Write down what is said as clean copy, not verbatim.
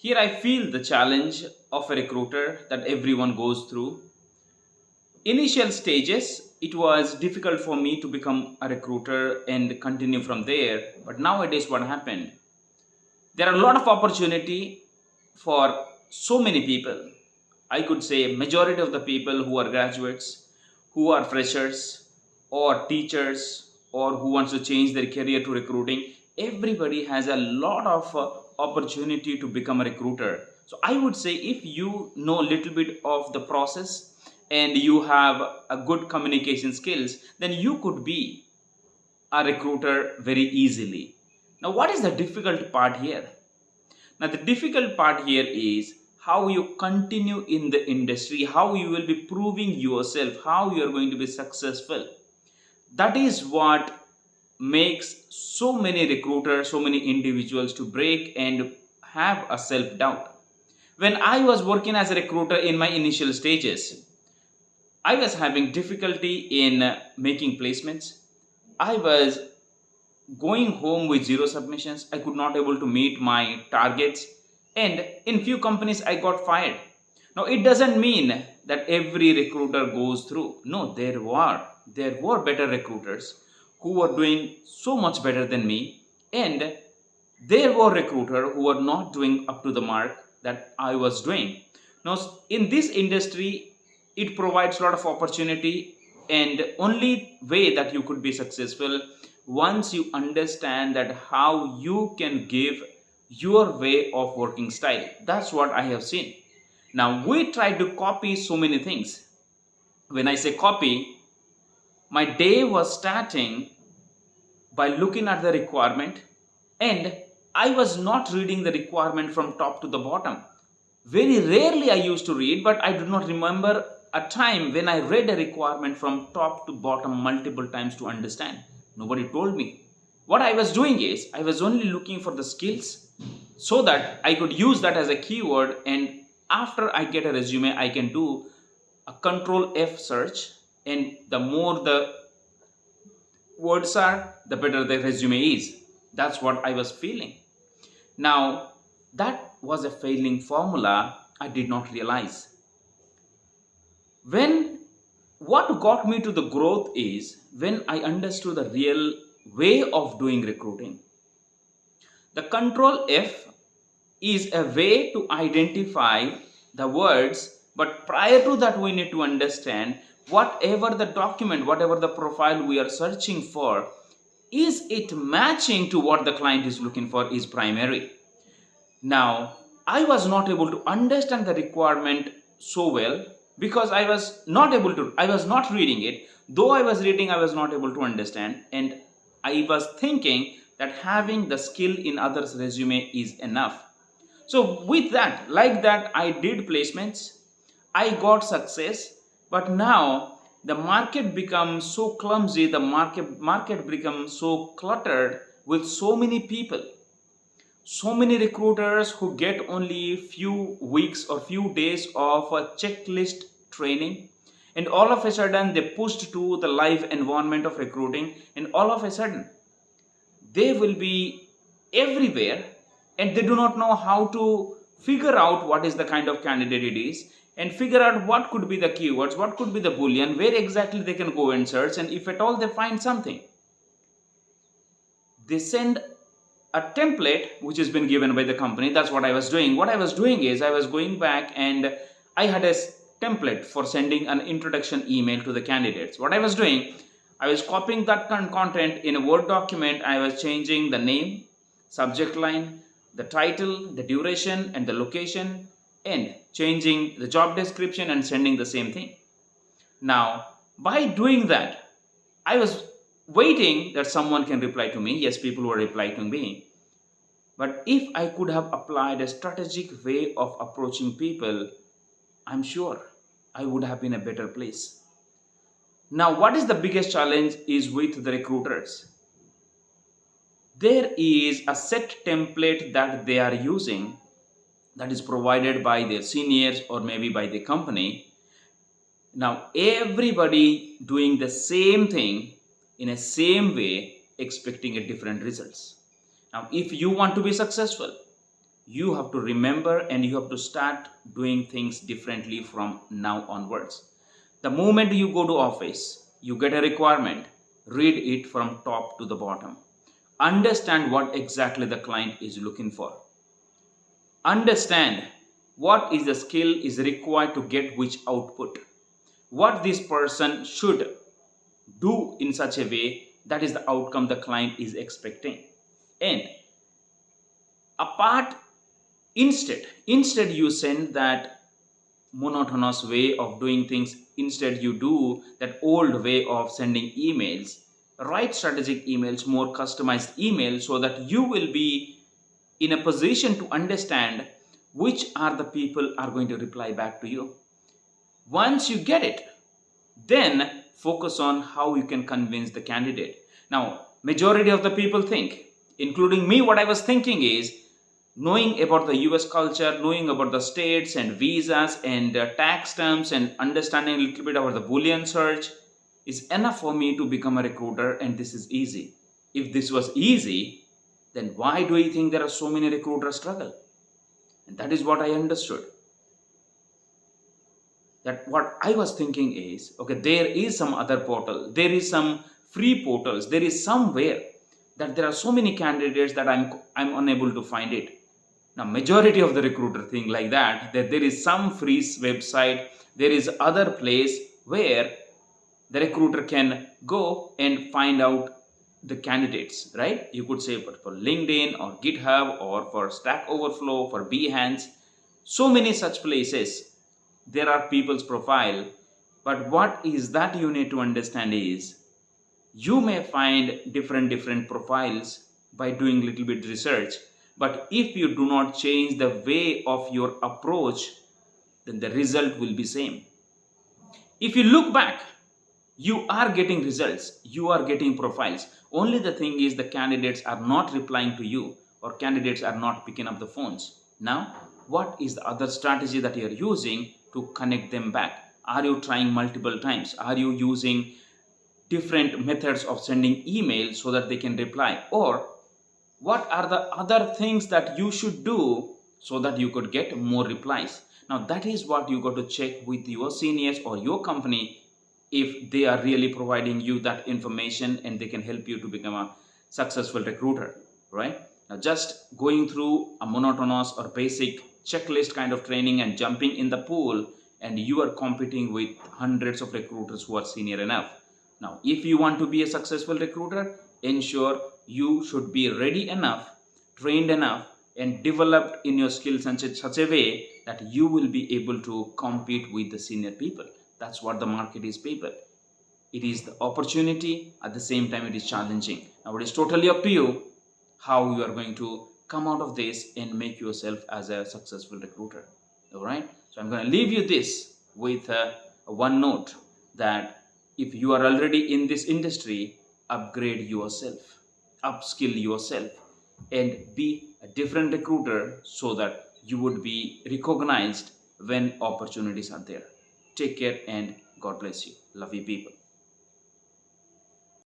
Here I feel the challenge of a recruiter that everyone goes through. Initial stages, it was difficult for me to become a recruiter and continue from there. But nowadays, what happened? There are a lot of opportunity for so many people. I could say majority of the people who are graduates, who are freshers, or teachers, or who wants to change their career to recruiting. Everybody has a lot of opportunity to become a recruiter. So I would say if you know a little bit of the process and you have a good communication skills, then you could be a recruiter very easily. Now, what is the difficult part here? Now, the difficult part here is how you continue in the industry, how you will be proving yourself, how you are going to be successful. That is what makes so many recruiters, so many individuals to break and have a self doubt. When I was working as a recruiter in my initial stages, I was having difficulty in making placements. I was going home with zero submissions. I could not able to meet my targets, and in few companies I got fired. Now it doesn't mean that every recruiter goes through. No, there were better recruiters who were doing so much better than me, and there were recruiters who were not doing up to the mark that I was doing. Now in this industry, it provides a lot of opportunity, and only way that you could be successful once you understand that how you can give your way of working style. That's what I have seen. Now we try to copy so many things. When I say copy, my day was starting by looking at the requirement, and I was not reading the requirement from top to the bottom. Very rarely I used to read, but I do not remember a time when I read a requirement from top to bottom multiple times to understand. Nobody told me. What I was doing is I was only looking for the skills so that I could use that as a keyword, and after I get a resume I can do a control F search, and the more the words are, the better the resume is. That's what I was feeling. Now, that was a failing formula I did not realize. When what got me to the growth is when I understood the real way of doing recruiting. The control F is a way to identify the words, but prior to that, we need to understand whatever the document, whatever the profile we are searching for, is it matching to what the client is looking for is primary. Now, I was not able to understand the requirement so well because I was not reading it. Though I was reading, I was not able to understand. And I was thinking that having the skill in others' resume is enough. So, with that, like that, I did placements, I got success, but now the market becomes so clumsy, the market becomes so cluttered with so many people, so many recruiters who get only few weeks or few days of a checklist training, and all of a sudden they pushed to the live environment of recruiting, and all of a sudden they will be everywhere, and they do not know how to figure out what is the kind of candidate it is, and figure out what could be the keywords, what could be the boolean, where exactly they can go and search, and if at all they find something, they send a template which has been given by the company. That's what I was doing. What I was doing is I was going back and I had a template for sending an introduction email to the candidates. What I was doing, I was copying that content in a Word document. I was changing the name, subject line, the title, the duration, and the location, and changing the job description and sending the same thing. Now, by doing that, I was waiting that someone can reply to me. Yes, people were replying to me. But if I could have applied a strategic way of approaching people, I'm sure I would have been a better place. Now, what is the biggest challenge is with the recruiters? There is a set template that they are using that is provided by their seniors or maybe by the company. Now, everybody doing the same thing in a same way, expecting a different results. Now, if you want to be successful, You have to remember and you have to start doing things differently from now onwards. The moment you go to office, you get a requirement, read it from top to the bottom. Understand what exactly the client is looking for. Understand what is the skill is required to get which output. What this person should do in such a way that is the outcome the client is expecting. And apart, instead you send that monotonous way of doing things. Instead you do that old way of sending emails. Write strategic emails, more customized emails, so that you will be in a position to understand which are the people are going to reply back to you. Once you get it, then focus on how you can convince the candidate. Now, majority of the people think, including me, what I was thinking is, knowing about the US culture, knowing about the states and visas and tax terms, and understanding a little bit about the Boolean search is enough for me to become a recruiter, and this is easy. If this was easy, then why do you think there are so many recruiters struggle? And that is what I understood. That what I was thinking is, okay, there is some other portal, there is some free portals, there is somewhere that there are so many candidates that I'm unable to find it. Now, majority of the recruiter think like that there is some free website, there is other place where the recruiter can go and find out the candidates, right? You could say for LinkedIn or GitHub or for Stack Overflow, for Behance, so many such places. There are people's profile, but what is that you need to understand is, you may find different profiles by doing little bit research, but if you do not change the way of your approach, then the result will be same. If you look back, you are getting results, you are getting profiles. Only the thing is, the candidates are not replying to you, or candidates are not picking up the phones. Now, what is the other strategy that you are using to connect them back? Are you trying multiple times? Are you using different methods of sending emails so that they can reply? Or what are the other things that you should do so that you could get more replies? Now, that is what you got to check with your seniors or your company, if they are really providing you that information and they can help you to become a successful recruiter, right? Now, just going through a monotonous or basic checklist kind of training and jumping in the pool, and you are competing with hundreds of recruiters who are senior enough. Now, if you want to be a successful recruiter, ensure you should be ready enough, trained enough, and developed in your skills in such a way that you will be able to compete with the senior people. That's what the market is, people. It is the opportunity, at the same time it is challenging. Now, it is totally up to you how you are going to come out of this and make yourself as a successful recruiter. All right. So I'm going to leave you this with one note, that if you are already in this industry, upgrade yourself, upskill yourself, and be a different recruiter so that you would be recognized when opportunities are there. Take care and God bless you. Love you, people.